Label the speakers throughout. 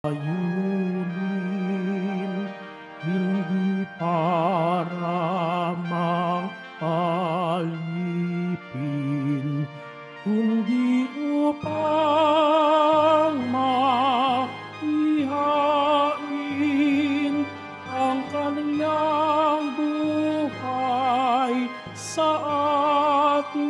Speaker 1: Layunin, hindi para alipin, kundi upang maihain ang kaniyang buhay sa atin.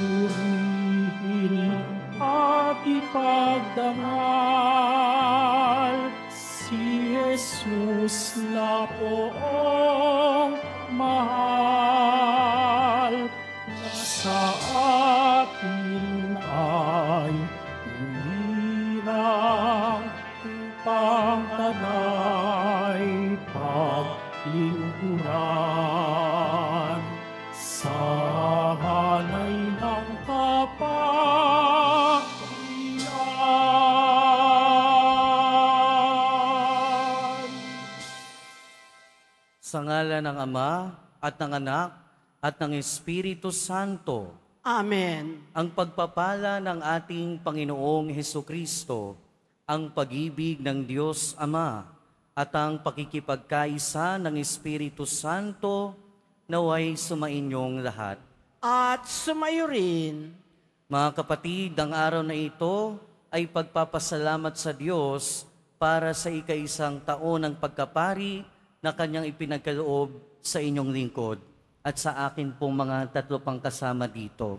Speaker 1: Purihin at ipagdangal si Jesus na poong mahal, na sa atin ay umirang upang tanay paglingkuran sa hanay ng kapahirapan.
Speaker 2: Sa ngala ng Ama at ng Anak at ng Espiritu Santo,
Speaker 3: Amen.
Speaker 2: ang pagpapala ng ating Panginoong Hesukristo, ang pag-ibig ng Diyos Ama, at ang pakikipagkaisa ng Espiritu Santo naway sumainyong lahat.
Speaker 3: At sumayo rin.
Speaker 2: Mga kapatid, ang araw na ito ay pagpapasalamat sa Diyos para sa ika-isang taon ng pagkapari na Kanyang ipinagkaloob sa inyong lingkod at sa akin pong mga tatlo pang kasama dito.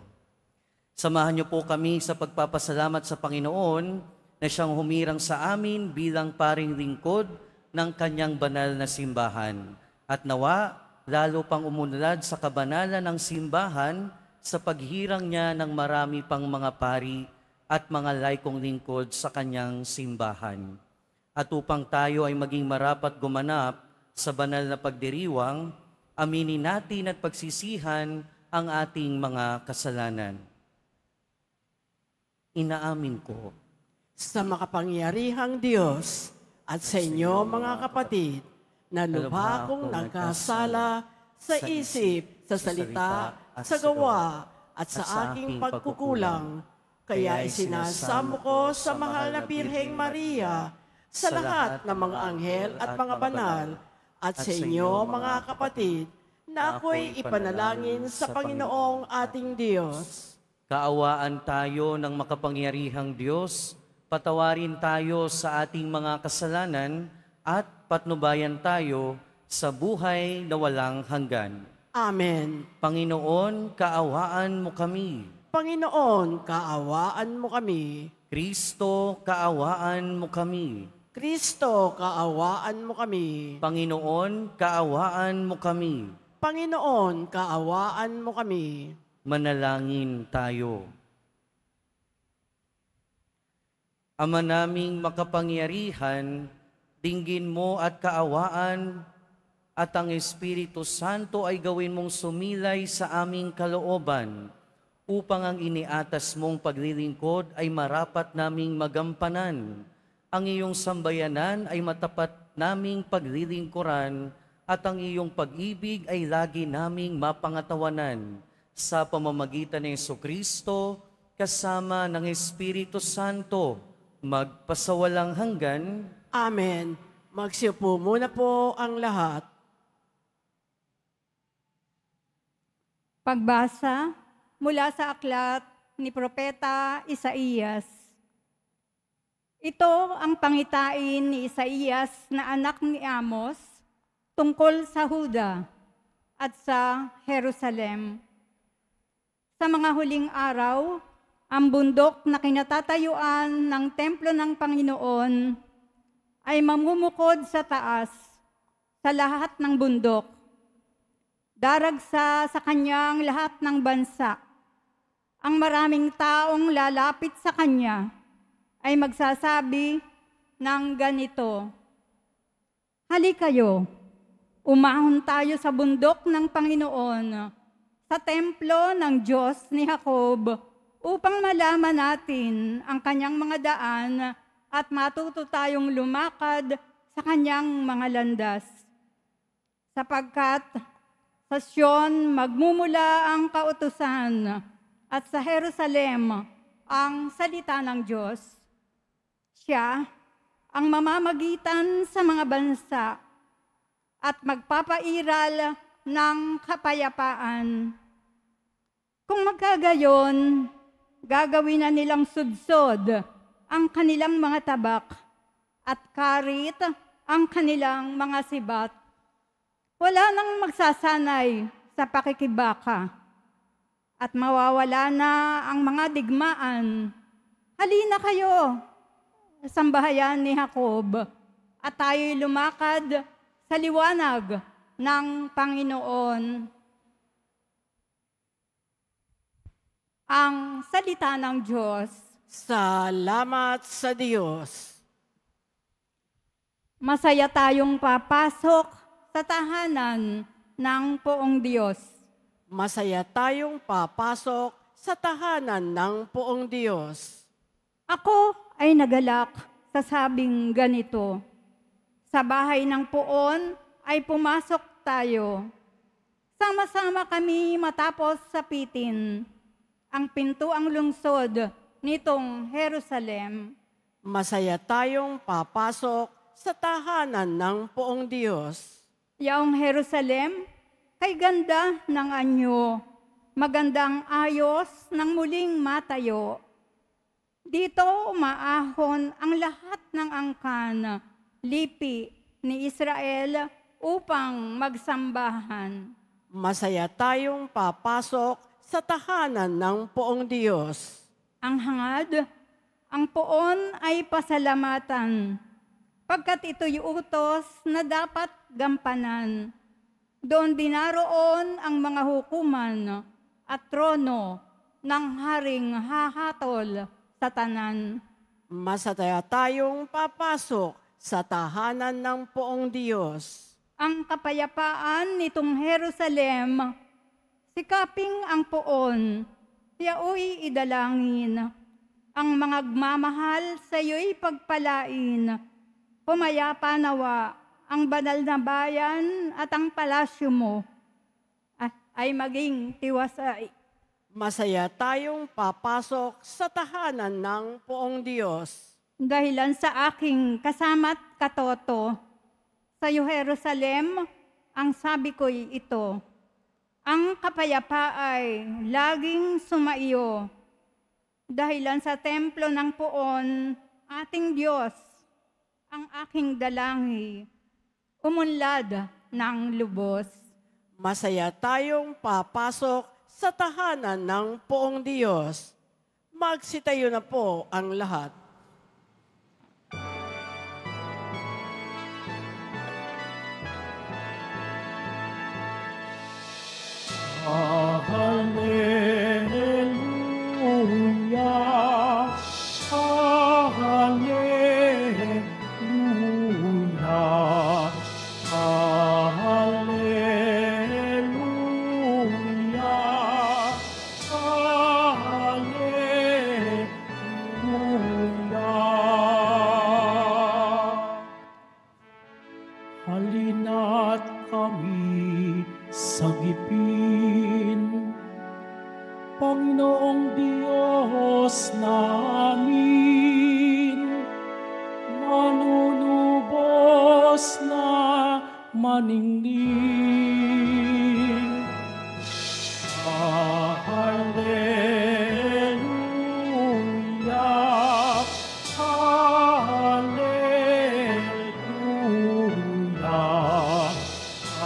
Speaker 2: Samahan niyo po kami sa pagpapasalamat sa Panginoon na Siyang humirang sa amin bilang paring lingkod ng Kanyang banal na simbahan. At nawa, lalo pang umunlad sa kabanalan ng simbahan sa paghirang niya ng marami pang mga pari at mga laikong lingkod sa Kanyang simbahan. At upang tayo ay maging marapat gumanap sa banal na pagdiriwang, aminin natin at pagsisihan ang ating mga kasalanan. Inaamin ko
Speaker 3: Sa makapangyarihang Diyos at sa inyo mga kapatid, na lubha akong nagkasala sa isip, sa salita, sa gawa, at sa aking pagkukulang. Kaya isinasamo ko sa mahal na Birheng Maria, sa lahat ng mga anghel at mga banal, at sa inyo mga kapatid, na ako'y ipanalangin sa Panginoong ating Diyos.
Speaker 2: kaawaan tayo ng makapangyarihang Diyos, patawarin tayo sa ating mga kasalanan at patnubayan tayo sa buhay na walang hanggan.
Speaker 3: Amen.
Speaker 2: Panginoon, kaawaan mo kami.
Speaker 3: Panginoon, kaawaan mo kami.
Speaker 2: Kristo, kaawaan mo kami.
Speaker 3: Kristo, kaawaan mo kami.
Speaker 2: Panginoon, kaawaan mo kami.
Speaker 3: Panginoon, kaawaan mo kami.
Speaker 2: Manalangin tayo. Ama naming makapangyarihan, dinggin mo at kaawaan at ang Espiritu Santo ay gawin mong sumilay sa aming kalooban upang ang iniatas mong paglilingkod ay marapat naming magampanan. Ang iyong sambayanan ay matapat naming paglilingkuran at ang iyong pag-ibig ay lagi naming mapangatawanan sa pamamagitan ng Jesucristo kasama ng Espiritu Santo magpasawalang hanggan.
Speaker 3: Amen. Magsiupo muna po ang lahat.
Speaker 4: Pagbasa mula sa aklat ni Propeta Isaías. Ito ang pangitain ni Isaías na anak ni Amos tungkol sa Huda at sa Jerusalem. Sa mga huling araw, ang bundok na kinatatayuan ng templo ng Panginoon ay mamumukod sa taas, sa lahat ng bundok. Daragsa sa kanyang lahat ng bansa. Ang maraming taong lalapit sa kanya ay magsasabi ng ganito, "Halikayo, umahon tayo sa bundok ng Panginoon, sa templo ng Diyos ni Jacob, upang malaman natin ang kanyang mga daan at matuto tayong lumakad sa kanyang mga landas. Sapagkat sa Sion magmumula ang kautusan at sa Jerusalem ang salita ng Diyos. Siya ang mamamagitan sa mga bansa at magpapairal ng kapayapaan. Kung magkagayon, gagawin na nilang sudsod ang kanilang mga tabak at karit ang kanilang mga sibat. Wala nang magsasanay sa pakikibaka at mawawala na ang mga digmaan. Halina kayo, sambahayan ni Jacob, at tayo'y lumakad sa liwanag ng Panginoon. Ang salita ng Diyos.
Speaker 3: Salamat sa Diyos.
Speaker 4: Masaya tayong papasok sa tahanan ng Poong Diyos.
Speaker 3: Masaya tayong papasok sa tahanan ng Poong Diyos.
Speaker 4: Ako ay nagalak sa sabing ganito. Sa bahay ng Poon ay pumasok tayo. Sama-sama kami matapos sapitin ang pintuang lungsod nitong Jerusalem.
Speaker 3: Masaya tayong papasok sa tahanan ng Poong Diyos.
Speaker 4: Yaong Jerusalem, kay ganda ng anyo, magandang ayos ng muling matayo. Dito umaahon ang lahat ng angkan, lipi ni Israel upang magsambahan.
Speaker 3: Masaya tayong papasok sa tahanan ng Poong Diyos.
Speaker 4: Ang hangad, ang Poon ay pasalamatan, pagkat ito'y utos na dapat gampanan. Doon dinaroon ang mga hukuman at trono ng haring hahatol sa tanan.
Speaker 3: Masaya tayong papasok sa tahanan ng Poong Diyos.
Speaker 4: Ang kapayapaan nitong Jerusalem, sikaping ang Poon, siya'y idalangin. Ang mga agmamahal sa iyo'y pagpalain. Pumayapa nawa ang banal na bayan at ang palasyo mo ay maging tiwasay.
Speaker 3: Masaya tayong papasok sa tahanan ng Poong Diyos.
Speaker 4: Dahilan sa aking kasama't katoto, sa iyo Jerusalem, ang sabi ko'y ito, ang kapayapa ay laging sumaiyo. Dahilan sa templo ng Poon, ating Diyos, ang aking dalangi, umunlad ng lubos.
Speaker 3: Masaya tayong papasok sa tahanan ng Poong Diyos. Magsitayo na po ang lahat.
Speaker 1: Hallelujah, hallelujah, hallelujah, hallelujah. Halina't kami sagipin, Panginoong Diyos namin, manunubos na maningning. Hallelujah, hallelujah,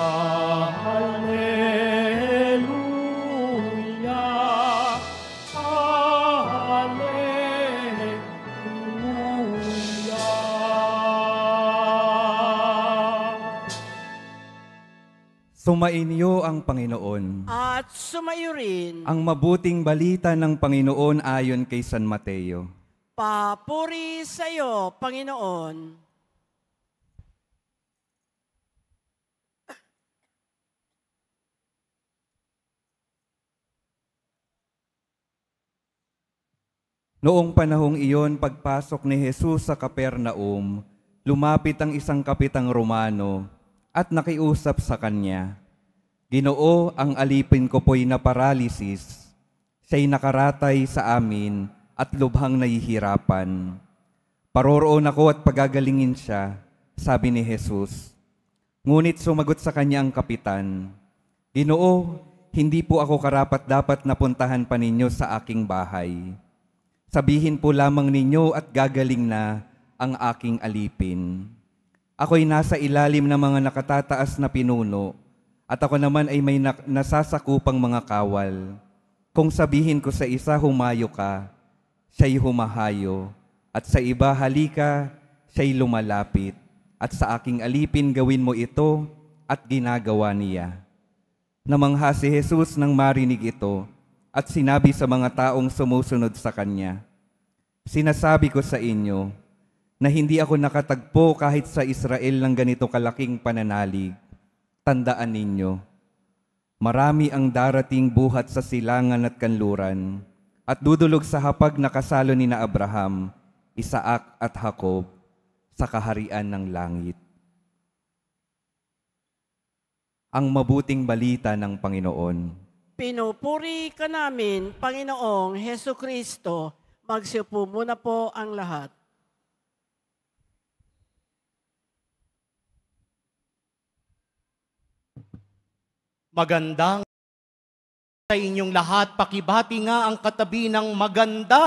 Speaker 1: hallelujah, hallelujah.
Speaker 5: Sumainyo ang Panginoon.
Speaker 3: At sumayo rin,
Speaker 5: Ang mabuting balita ng Panginoon ayon kay San Mateo.
Speaker 3: papuri sa iyo, Panginoon.
Speaker 5: Noong panahong iyon, pagpasok ni Jesus sa Kapernaum, lumapit ang isang kapitang Romano at nakiusap sa kanya. Ginoo, ang alipin ko po'y na paralisis. Siya'y nakaratay sa amin at lubhang nahihirapan. Paroroon ako at pagagalingin siya, sabi ni Jesus. Ngunit sumagot sa kanya ang kapitan, Ginoo, hindi po ako karapat-dapat na puntahan pa ninyo sa aking bahay. Sabihin po lamang ninyo at gagaling na ang aking alipin. Ako'y nasa ilalim ng mga nakatataas na pinuno at ako naman ay may nasasakupang mga kawal. Kung sabihin ko sa isa, humayo ka, siya'y humahayo, at sa iba, halika, siya'y lumalapit, at sa aking alipin gawin mo ito, at ginagawa niya. Namangha si Jesus nang marinig ito, at sinabi sa mga taong sumusunod sa kanya, Sinasabi ko sa inyo, na hindi ako nakatagpo kahit sa Israel ng ganito kalaking pananalig. Tandaan ninyo, marami ang darating buhat sa silangan at kanluran, at dudulog sa hapag na kasalo ni na Abraham, Isaac at Jacob sa kaharian ng langit. Ang mabuting balita ng Panginoon.
Speaker 3: Pinupuri ka namin, Panginoong Hesu Kristo. Magsiupo muna po ang lahat.
Speaker 1: Magandang sa inyong lahat, pakibati nga ang katabi ng maganda.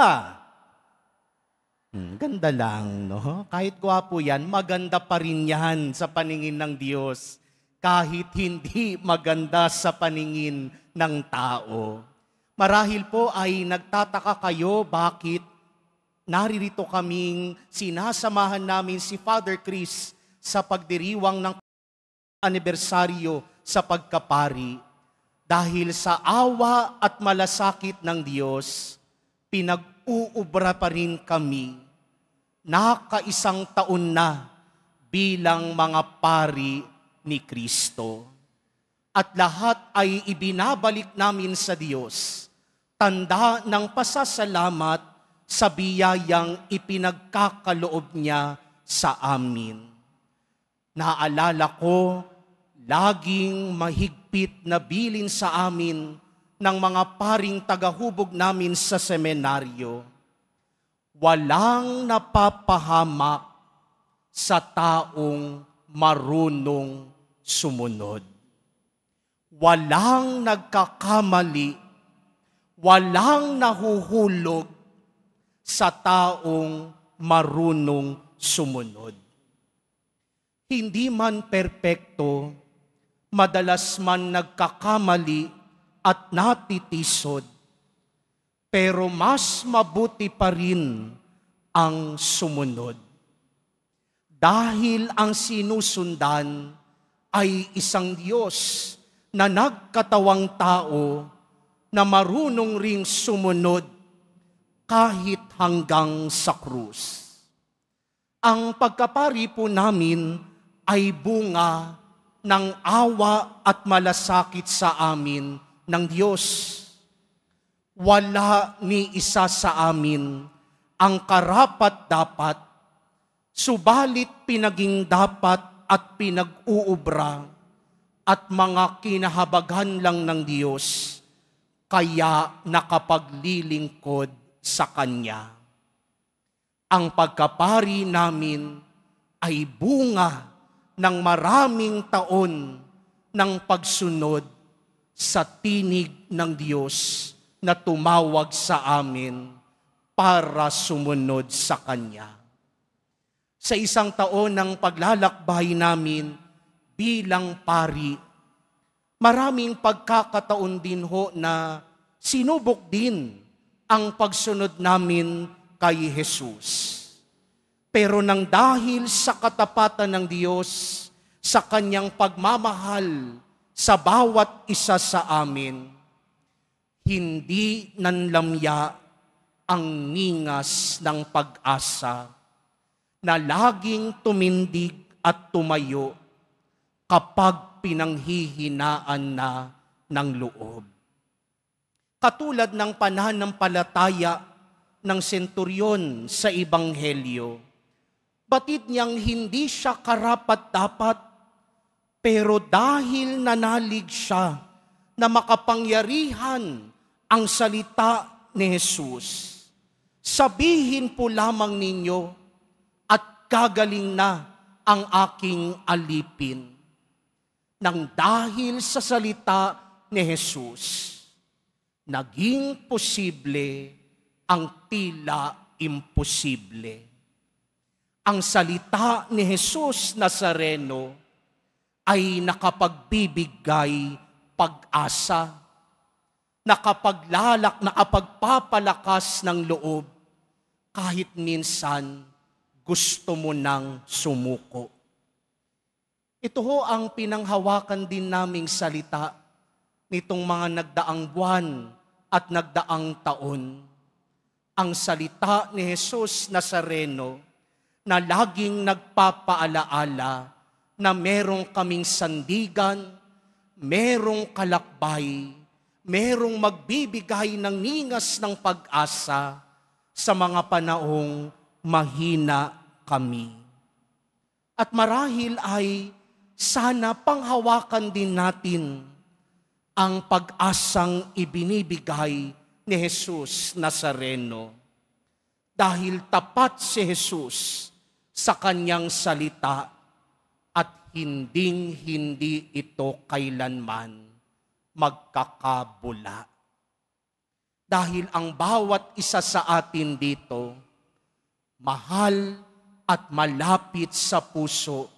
Speaker 1: Ganda lang, no? Kahit gwapo yan, maganda pa rin yan sa paningin ng Diyos. Kahit hindi maganda sa paningin ng tao. Marahil po ay nagtataka kayo bakit naririto kaming sinasamahan namin si Father Chris sa pagdiriwang ng anibersaryo sa pagkapari. Dahil sa awa at malasakit ng Diyos, pinag-uubra pa rin kami. Nakaisang taon na bilang mga pari ni Kristo. At lahat ay ibinabalik namin sa Diyos. Tanda ng pasasalamat sa biyayang ipinagkakaloob niya sa amin. Naalala ko, laging mahigpit na bilin sa amin ng mga paring tagahubog namin sa semenaryo. Walang napapahamak sa taong marunong sumunod. Walang nagkakamali, walang nahuhulog sa taong marunong sumunod. Hindi man perpekto, madalas man nagkakamali at natitisod, pero mas mabuti pa rin ang sumunod. Dahil ang sinusundan ay isang Diyos na nagkatawang tao na marunong ring sumunod kahit hanggang sa krus. Ang pagkapari po namin ay bunga ng awa at malasakit sa amin ng Diyos. Wala ni isa sa amin ang karapat-dapat, subalit pinaging dapat at pinag-uubra at mga kinahabagan lang ng Diyos, kaya nakapaglilingkod sa Kanya. Ang pagkapari namin ay bunga ng maraming taon ng pagsunod sa tinig ng Diyos na tumawag sa amin para sumunod sa Kanya. Sa isang taon ng paglalakbay namin bilang pari, maraming pagkakataon din ho na sinubok din ang pagsunod namin kay Jesus. Pero nang dahil sa katapatan ng Diyos, sa Kanyang pagmamahal sa bawat isa sa amin, hindi nanlamya ang ningas ng pag-asa na laging tumindig at tumayo kapag pinanghihinaan na ng loob. Katulad ng pananampalataya ng senturyon sa Ebanghelyo, batid niyang hindi siya karapat-dapat, pero dahil nanalig siya na makapangyarihan ang salita ni Jesus. Sabihin po lamang ninyo at gagaling na ang aking alipin. Nang dahil sa salita ni Jesus, naging posible ang tila imposible. Ang salita ni Jesus Nazareno ay nakapagbibigay pag-asa, nakapagpapalakas ng loob, kahit minsan gusto mo nang sumuko. Ito ho ang pinanghawakan din naming salita nitong mga nagdaang buwan at nagdaang taon. Ang salita ni Jesus Nazareno na laging nagpapaalaala na merong kaming sandigan, merong kalakbay, merong magbibigay ng ningas ng pag-asa sa mga panahong mahina kami. At marahil ay sana panghawakan din natin ang pag-asang ibinibigay ni Jesus Nazareno. Dahil tapat si Jesus sa kanyang salita at hinding-hindi ito kailanman magkakabula. Dahil ang bawat isa sa atin dito, mahal at malapit sa puso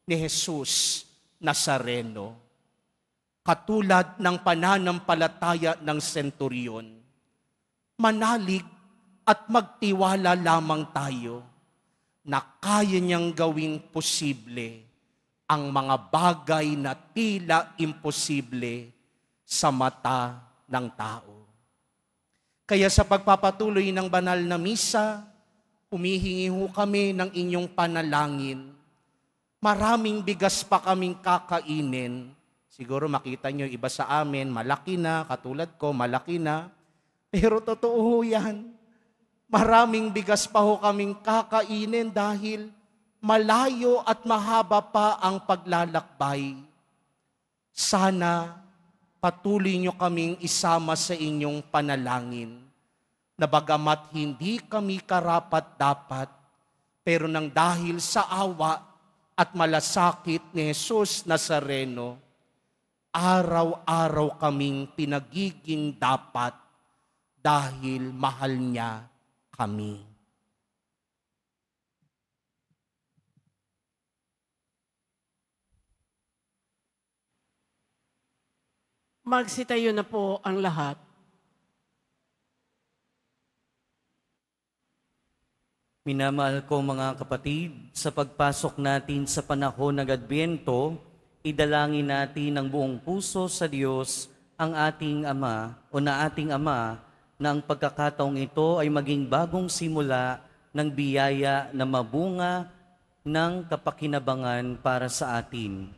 Speaker 1: ni Jesus Nazareno. Katulad ng pananampalataya ng senturyon, manalig at magtiwala lamang tayo na kaya niyang gawing posible ang mga bagay na tila imposible sa mata ng tao. Kaya sa pagpapatuloy ng banal na misa, humihingi ho kami ng inyong panalangin. Maraming bigas pa kaming kakainin. Siguro makita nyo iba sa amin, malaki na, katulad ko, malaki na. Pero totoo ho yan. Maraming bigas pa ho kaming kakainin dahil malayo at mahaba pa ang paglalakbay. Sana patuloy nyo kaming isama sa inyong panalangin na bagamat hindi kami karapat-dapat, pero nang dahil sa awa at malasakit ni Jesus Nazareno, araw-araw kaming pinagiging dapat dahil mahal niya kami.
Speaker 3: Magsitayo na po ang lahat.
Speaker 2: Minamahal ko mga kapatid, sa pagpasok natin sa panahon ng Adbyento, idalangin natin ng buong puso sa Diyos ang ating Ama o na ating Ama na ang pagkakataong ito ay maging bagong simula ng biyaya na mabunga ng kapakinabangan para sa atin.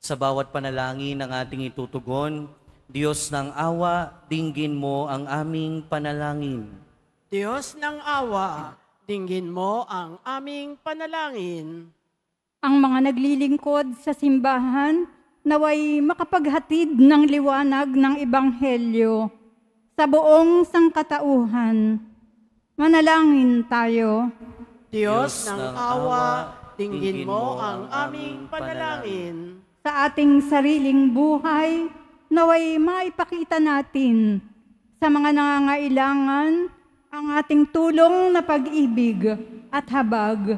Speaker 2: Sa bawat panalangin ng ating itutugon, Diyos ng awa, dinggin mo ang aming panalangin.
Speaker 3: Diyos ng awa, dinggin mo ang aming panalangin.
Speaker 4: Ang mga naglilingkod sa simbahan naway makapaghatid ng liwanag ng Ebanghelyo sa buong sangkatauhan. Manalangin tayo.
Speaker 3: Diyos ng awa, dinggin mo ang aming panalangin.
Speaker 4: Sa ating sariling buhay, naway maipakita natin sa mga nangangailangan ang ating tulong na pag-ibig at habag,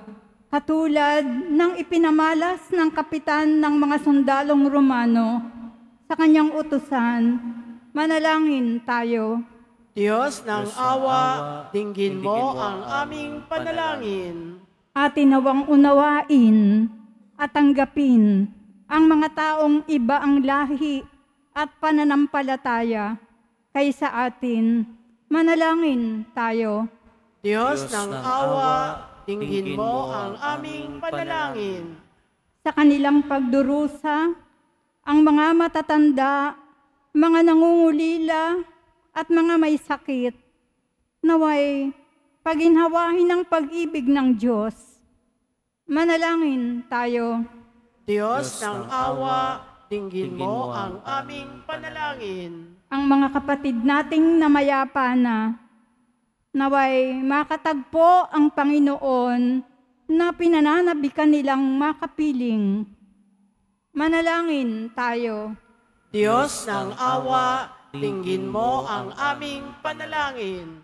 Speaker 4: katulad ng ipinamalas ng kapitan ng mga sundalong Romano sa kanyang utusan. Manalangin tayo.
Speaker 3: Diyos ng awa, dinggin mo ang aming panalangin.
Speaker 4: Atin nawang unawain at tanggapin ang mga taong iba ang lahi at pananampalataya kaysa atin. Manalangin tayo.
Speaker 3: Diyos ng awa, dinggin mo ang aming panalangin.
Speaker 4: Sa kanilang pagdurusa, ang mga matatanda, mga nangungulila, at mga may sakit, naway paginhawahin ng pag-ibig ng Diyos. Manalangin tayo.
Speaker 3: Diyos ng awa, dinggin mo ang aming panalangin.
Speaker 4: ang mga kapatid nating namayapa na. Naway makatagpo ang Panginoon na pinananabikan nilang makapiling. Manalangin tayo.
Speaker 3: Diyos ng awa, dinggin mo ang aming panalangin.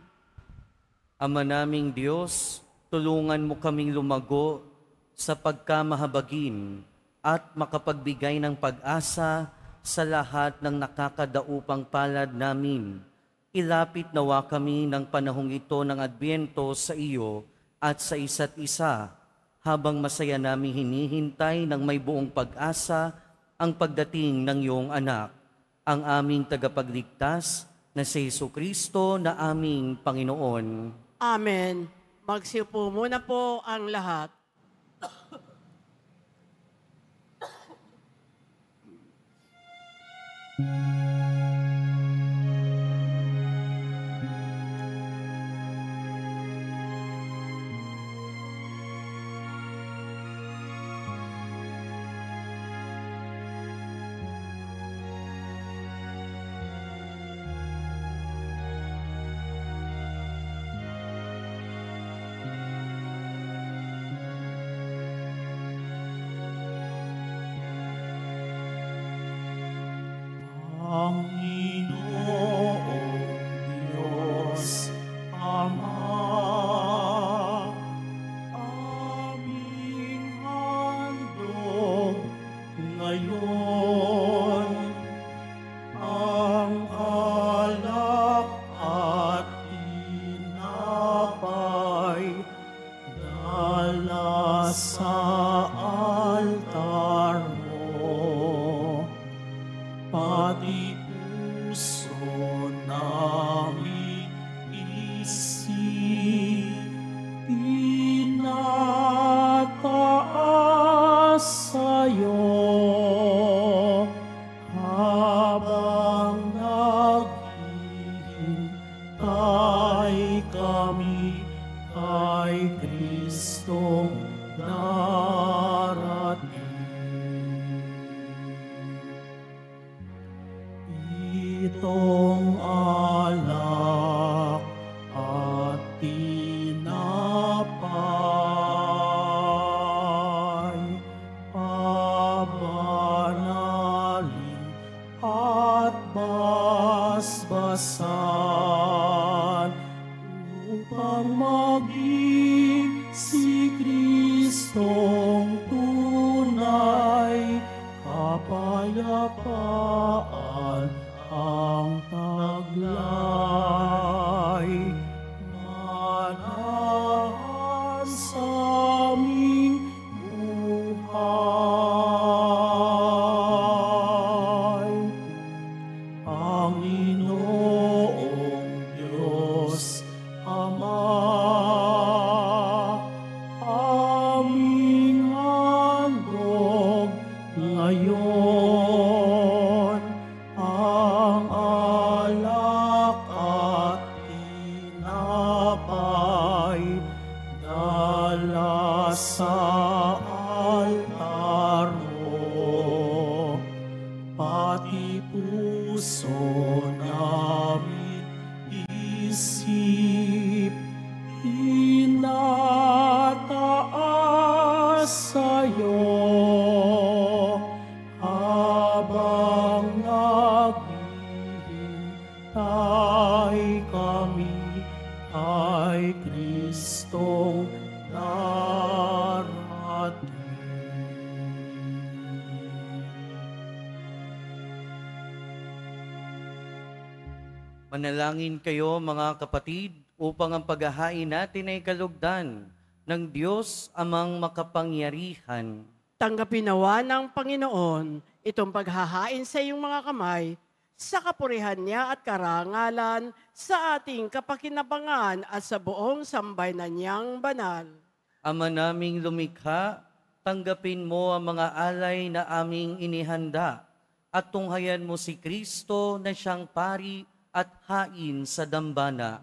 Speaker 2: Ama naming Diyos, tulungan mo kaming lumago sa pagkamahabagin at makapagbigay ng pag-asa sa lahat ng nakakadaupang palad namin. Ilapit nawa kami ng panahong ito ng Adbyento sa iyo at sa isa't isa, habang masaya naming hinihintay ng may buong pag-asa ang pagdating ng iyong anak, ang aming tagapagligtas na si Jesucristo na aming Panginoon.
Speaker 3: Amen. Magsiupo muna po ang lahat.
Speaker 6: Itong alak at tinapay, pabanalin at basbasan, upang maging si Kristong tunay, kapayapaan ang taglay, manahan sa aming buhay. Panginoong Diyos, Ama, aming handog ngayon, ang alak at tinapay, dala sa altar mo, pati puso namin isip, inataas sa'yo, habang naghihintay kami kay Kristong darating.
Speaker 2: Manalangin kayo mga kapatid upang ang paghahain natin ay kalugdan ng Diyos amang makapangyarihan.
Speaker 3: Tanggapin nawa ng Panginoon itong paghahain sa iyong mga kamay sa kapurihan niya at karangalan sa ating kapakinabangan at sa buong sambayanan niyang banal.
Speaker 2: Ama naming lumikha, tanggapin mo ang mga alay na aming inihanda at tunghayan mo si Kristo na siyang pari at hain sa dambana,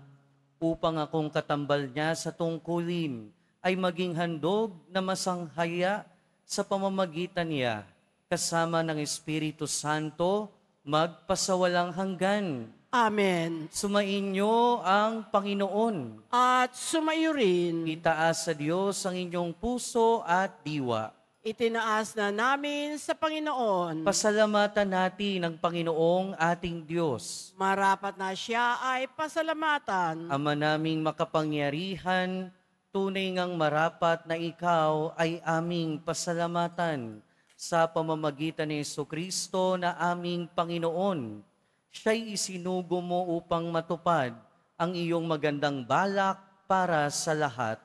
Speaker 2: upang akong katambal niya sa tungkulin ay maging handog na masanghaya sa pamamagitan niya, kasama ng Espiritu Santo, magpasawalang hanggan.
Speaker 3: Amen.
Speaker 2: Sumainyo ang Panginoon.
Speaker 3: At sumayo rin,
Speaker 2: Itaas sa Diyos ang inyong puso at diwa.
Speaker 3: itinaas na namin sa Panginoon.
Speaker 2: Pasalamatan natin ang Panginoong ating Diyos.
Speaker 3: Marapat na siya ay pasalamatan.
Speaker 2: Ama naming makapangyarihan, tunay ngang marapat na ikaw ay aming pasalamatan sa pamamagitan ni Jesucristo na aming Panginoon. Siya'y isinugo mo upang matupad ang iyong magandang balak para sa lahat.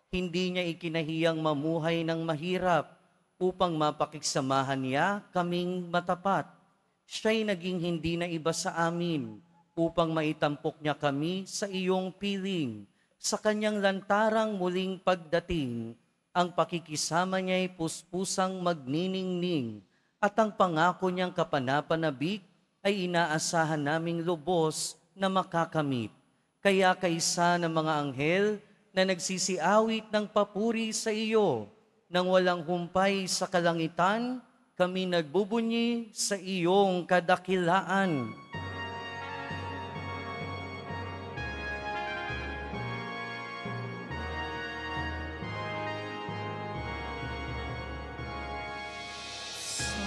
Speaker 2: Hindi niya ikinahiyang mamuhay ng mahirap upang mapakiksamahan niya kaming matapat. Siya'y naging hindi na iba sa amin upang maitampok niya kami sa iyong piling. Sa kanyang lantarang muling pagdating, ang pakikisama niya'y puspusang magniningning at ang pangako niyang kapanapanabik ay inaasahan naming lubos na makakamit. Kaya kaisa ng mga anghel na nagsisiawit ng papuri sa iyo, nang walang humpay sa kalangitan, kami nagbubunyi sa iyong kadakilaan.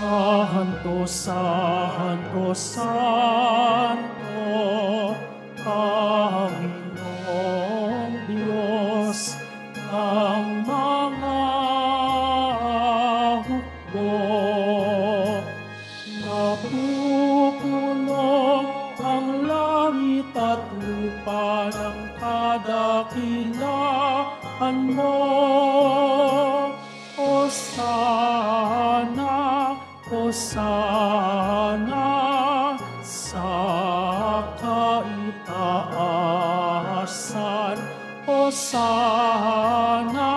Speaker 6: Santo, Santo, Santo, Panginoong Diyos ng mga hukbo. Napupuno ang langit at lupa ng kadakilaan mo. Hosana, Hosana sa kaitaasan. Hosana,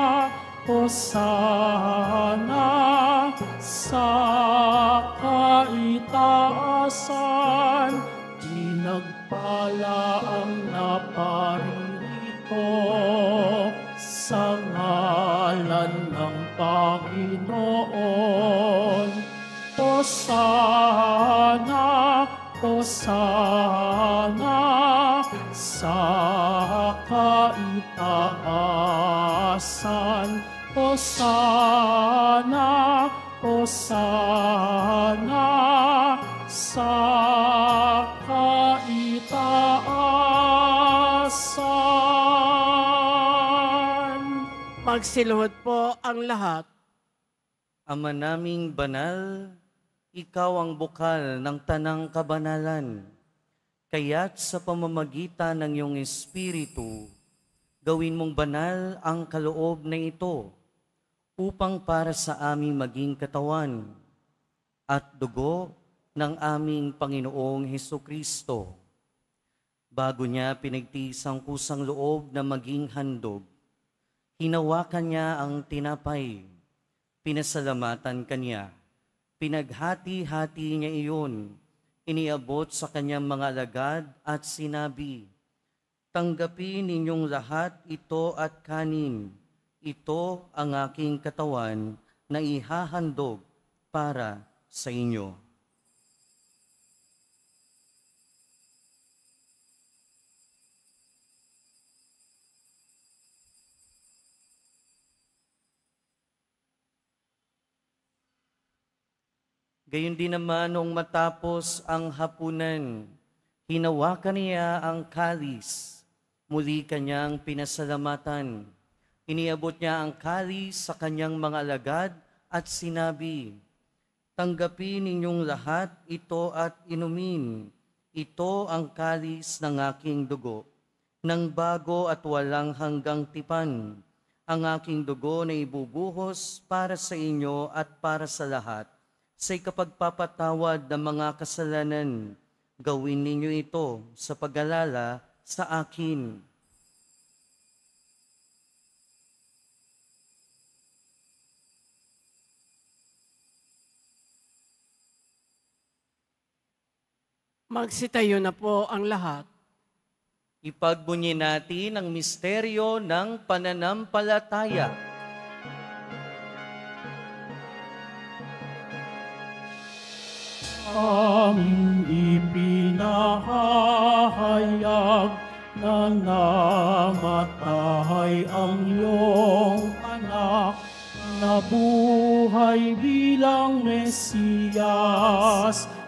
Speaker 6: Hosana sa kaitaasan. Pinagpala ang naparirito sa ngalan ng Panginoon. Hosana, Hosana sa kaitaasan. Hosana, Hosana sa kaitaasan.
Speaker 3: Magsiluhod po ang lahat.
Speaker 2: Ama naming banal, ikaw ang bukal ng tanang kabanalan. Kaya't sa pamamagitan ng iyong Espiritu, gawin mong banal ang kaloob na ito upang para sa aming maging katawan at dugo ng aming Panginoong Hesukristo. Bago niya pinagtiis ang kusang loob na maging handog, hinawakan niya ang tinapay, pinasalamatan kanya, pinaghati-hati niya iyon, iniabot sa kanyang mga alagad at sinabi, "Tanggapin ninyong lahat ito at kanin. Ito ang aking katawan na ihahandog para sa inyo." Gayon din naman nung matapos ang hapunan, hinawakan niya ang kalis, muli kanyang pinasalamatan. Iniabot niya ang kalis sa kanyang mga alagad at sinabi, "Tanggapin ninyong lahat ito at inumin. Ito ang kalis ng aking dugo, ng bago at walang hanggang tipan. Ang aking dugo na ibubuhos para sa inyo at para sa lahat. Sa ikapagpapatawad ng mga kasalanan, gawin ninyo ito sa pag-alala sa akin."
Speaker 3: Magsitayo na po ang lahat.
Speaker 2: Ipagbunyi natin ang misteryo ng pananampalataya.
Speaker 6: aming ipinahayag na namatay ang iyong anak, nabuhay bilang Mesiyas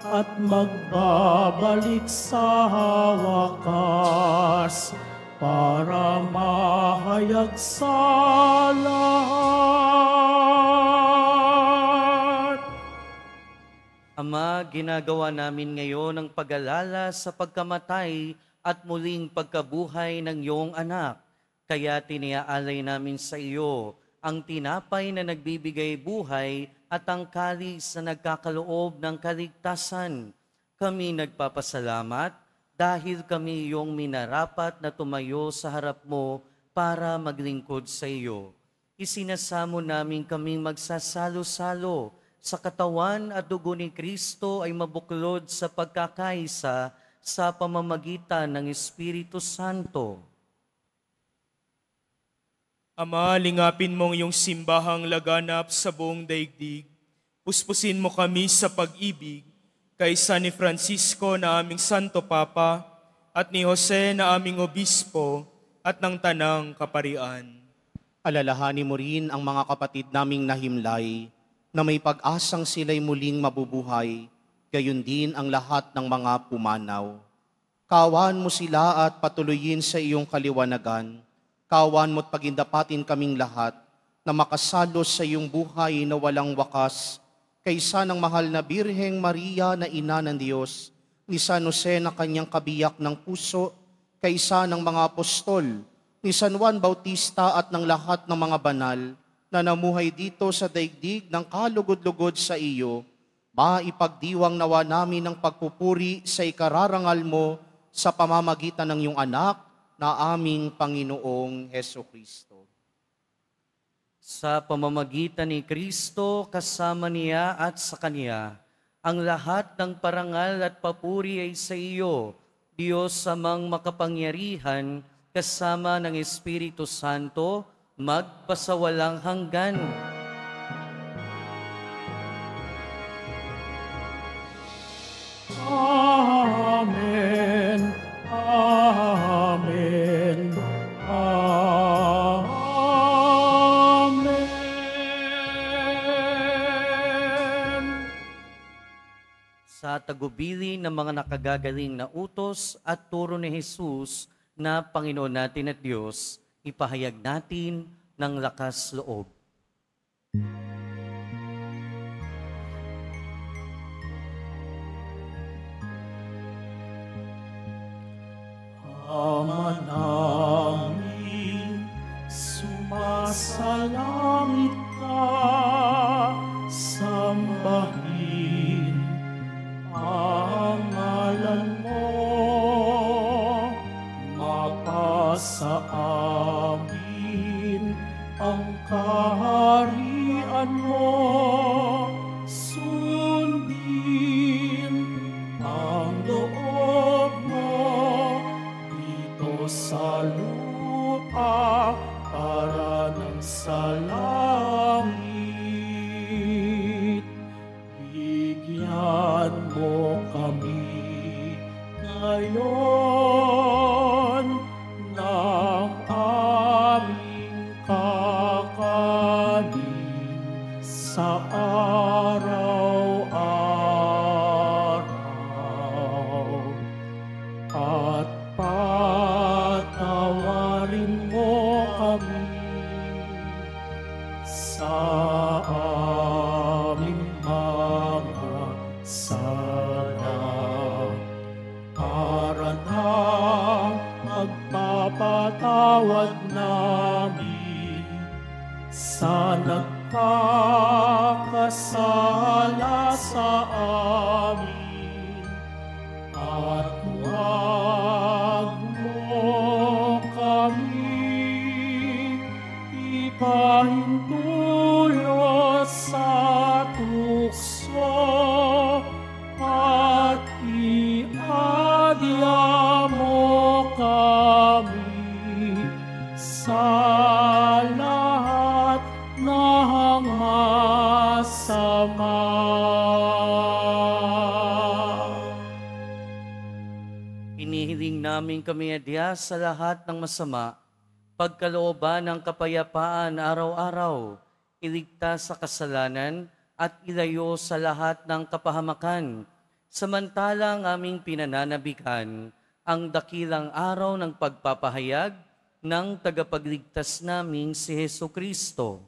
Speaker 6: at magbabalik sa wakas para mahayag sa lahat.
Speaker 2: Ama, ginagawa namin ngayon ang pag-alala sa pagkamatay at muling pagkabuhay ng iyong anak. Kaya tiniaalay namin sa iyo ang tinapay na nagbibigay buhay at ang kalis na nagkakaloob ng kaligtasan. Kami nagpapasalamat dahil kami iyong minarapat na tumayo sa harap mo para maglingkod sa iyo. Isinasamo namin kaming magsasalo-salo sa katawan at dugo ni Kristo ay mabuklod sa pagkakaisa sa pamamagitan ng Espiritu Santo.
Speaker 7: Ama, lingapin mong iyong simbahang laganap sa buong daigdig. Puspusin mo kami sa pag-ibig kaysa ni Francisco na aming Santo Papa at ni Jose na aming Obispo at ng Tanang Kaparian.
Speaker 1: Alalahanin mo rin ang mga kapatid naming nahimlay na may pag-asang sila'y muling mabubuhay, gayon din ang lahat ng mga pumanaw. Kawan mo sila at patuloyin sa iyong kaliwanagan. Kawan mo't pagindapatin kaming lahat na makasalos sa iyong buhay na walang wakas, kaysa ng mahal na Birheng Maria na Ina ng Diyos, ni San Jose na kanyang kabiyak ng puso, kaysa ng mga apostol, ni San Juan Bautista at ng lahat ng mga banal na namuhay dito sa daigdig ng kalugod-lugod sa iyo, maipagdiwang nawa namin ng pagpupuri sa ikararangal mo sa pamamagitan ng iyong anak na aming Panginoong Hesukristo.
Speaker 2: Sa pamamagitan ni Kristo, kasama niya at sa Kanya, ang lahat ng parangal at papuri ay sa iyo, Diyos amang makapangyarihan, kasama ng Espiritu Santo, magpasawalang hanggan.
Speaker 6: Amen. Amen. Amen.
Speaker 2: Sa tagubili ng mga nakagagaling na utos at turo ni Jesus na Panginoon natin at Diyos, ipahayag natin ng lakas loob.
Speaker 6: Ama namin, sumasalangit ka, sambahin ang ngalan mo, mapasa amin ang kaharian mo, sundin ang loob mo sa lupa para ng sa langit. Bigyan mo kami ngayon ng aming kakanin sa araw-araw at patawarin mo kami sa aming mga sala para na magpapatawad namin sa nagkakasala sa amin at huwag mo kami ipahintulot sa tukso at iadya mo kami sa lahat ng masama.
Speaker 2: namin kami adya sa lahat ng masama, pagkalooban ng kapayapaan araw-araw, iligtas sa kasalanan at ilayo sa lahat ng kapahamakan, samantalang aming pinananabikan ang dakilang araw ng pagpapahayag ng tagapagligtas naming si Hesukristo.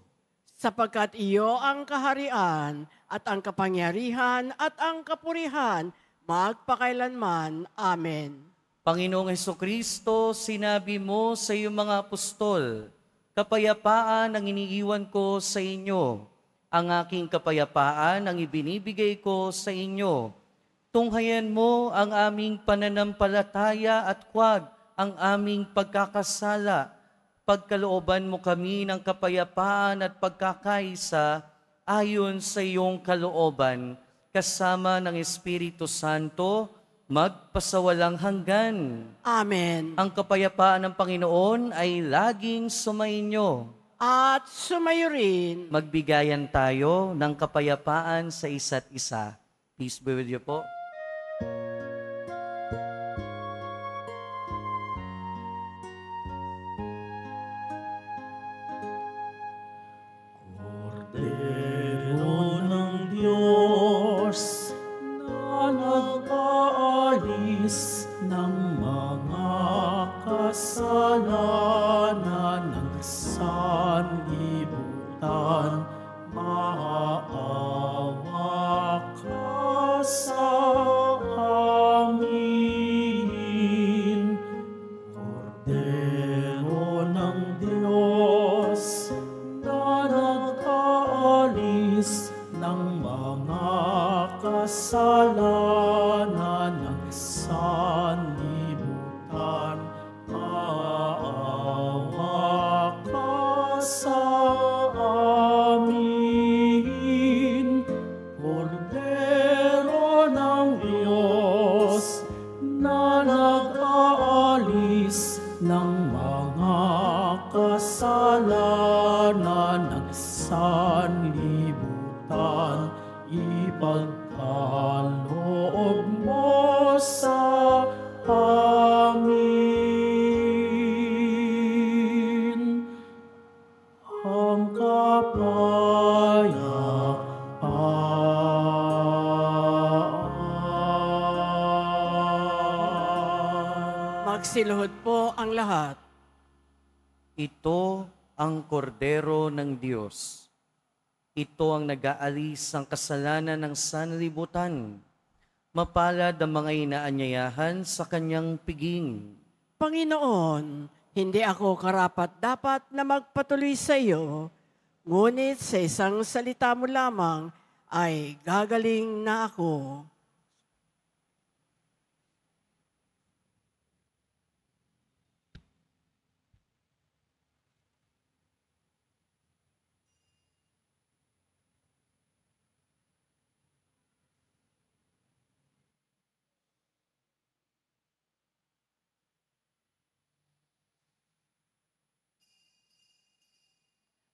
Speaker 3: Sapagkat iyo ang kaharian at ang kapangyarihan at ang kapurihan magpakailanman. Amen.
Speaker 2: Panginoong Hesukristo, sinabi mo sa iyong mga apostol, kapayapaan ang iniiwan ko sa inyo, ang aking kapayapaan ang ibinibigay ko sa inyo. Tunghayan mo ang aming pananampalataya at huwag ang aming pagkakasala. Pagkalooban mo kami ng kapayapaan at pagkakaisa ayon sa iyong kalooban, kasama ng Espiritu Santo, magpasawalang hanggan.
Speaker 3: Amen.
Speaker 2: Ang kapayapaan ng Panginoon ay laging sumainyo.
Speaker 3: At sumayo rin.
Speaker 2: Magbigayan tayo ng kapayapaan sa isa't isa. Peace be with you po.
Speaker 6: Kordero ng Diyos na nag-aalis ng mga kasalanan ng sanlibutan, maawa ka sa amin. Kordero ng Diyos na nag-aalis ng mga kasalanan ng sanlibutan, maawa ka sa amin. Kordero ng Diyos na nag-aalis ng mga kasalanan ng sanlibutan, ipagkaloob mo sa amin ang kapayapaan.
Speaker 3: Magsiluhod po ang lahat.
Speaker 2: Ito ang kordero ng Diyos. Ito ang nag-aalis ng kasalanan ng sanlibutan. Mapalad ang mga inaanyayahan sa kanyang piging.
Speaker 3: Panginoon, hindi ako karapat-dapat na magpatuloy sa iyo, ngunit sa isang salita mo lamang ay gagaling na ako.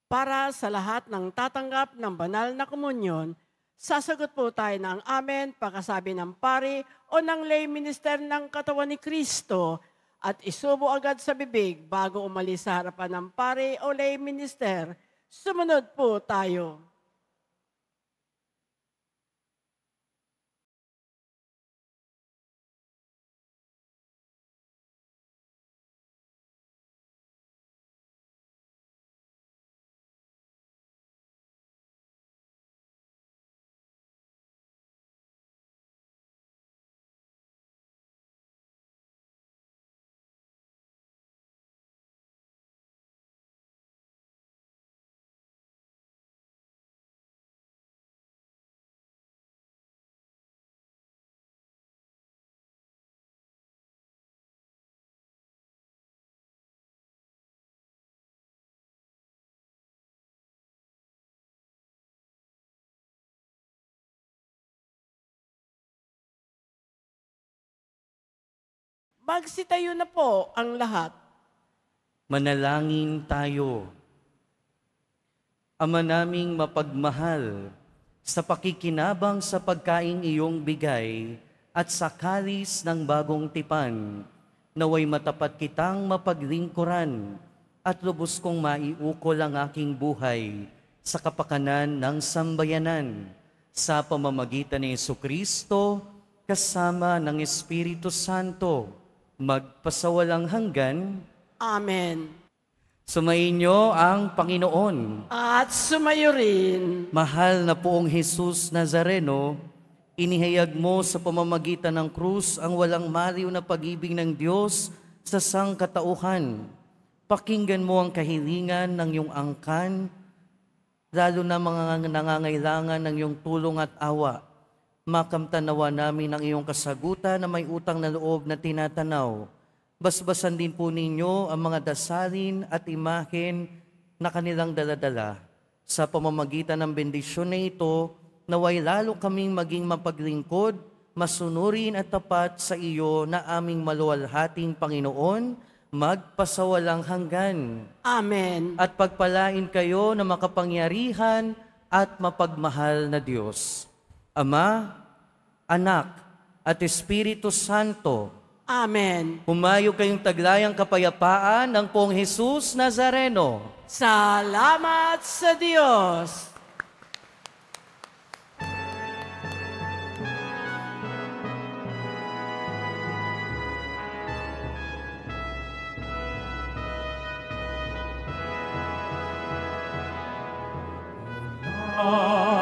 Speaker 3: Para sa lahat ng tatanggap ng banal na komunyon, sasagot po tayo ng amen, pagkasabi ng pari o ng lay minister ng katawan ni Kristo at isubo agad sa bibig bago umalis sa harapan ng pari o lay minister. Sumunod po tayo. Magsitayo na po ang lahat.
Speaker 2: Manalangin tayo. Ama naming mapagmahal, sa pakikinabang sa pagkaing iyong bigay at sa kalis ng bagong tipan, naway matapat kitang mapaglingkuran at lubos kong maiukol ang aking buhay sa kapakanan ng sambayanan sa pamamagitan ni Jesucristo kasama ng Espiritu Santo, magpasawalang hanggan.
Speaker 3: Amen.
Speaker 2: Sumainyo ang Panginoon.
Speaker 3: At sumayo rin.
Speaker 2: Mahal na poong Jesus Nazareno, inihayag mo sa pamamagitan ng krus ang walang maliw na pag-ibig ng Diyos sa sangkatauhan. Pakinggan mo ang kahilingan ng iyong angkan, lalo na mga nangangailangan ng iyong tulong at awa. Makamtanawa namin ang iyong kasagutan na may utang na loob na tinatanaw. Basbasan din po ninyo ang mga dasalin at imahen na kanilang daladala. Sa pamamagitan ng bendisyon na ito, naway lalo kaming maging mapaglingkod, masunurin at tapat sa iyo na aming maluwalhating Panginoon, magpasawalang hanggan.
Speaker 3: Amen.
Speaker 2: At pagpalain kayo na makapangyarihan at mapagmahal na Diyos, Ama, Anak, at Espiritu Santo.
Speaker 3: Amen.
Speaker 2: Humayo kayong taglayang kapayapaan ng Poong Jesus Nazareno.
Speaker 3: Salamat sa Diyos.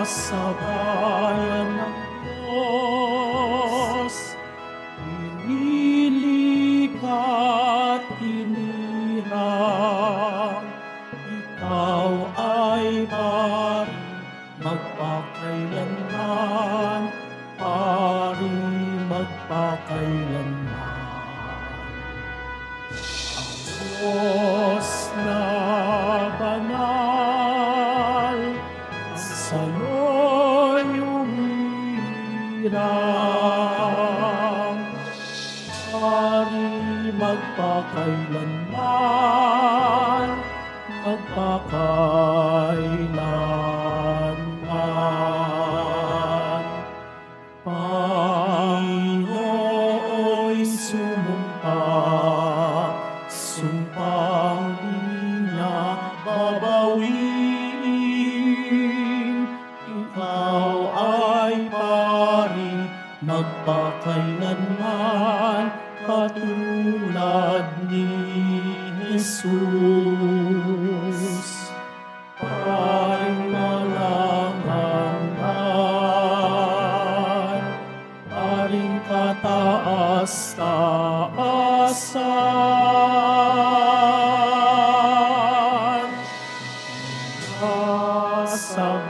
Speaker 6: Sa bayan ng Diyos, inilig at inirang, ikaw ay pari magpakailanman, pari magpakailanman. Ang Diyos na banal, sa'yo'y umirang, pari magpakailanman, magpakailanman. Panginoon'y sumumpa, sumpang di niya babawiin. Ikaw ay pari magpakailanman, katulad ni Jesus. Paring malanganggan, paring kataas-taasan, sa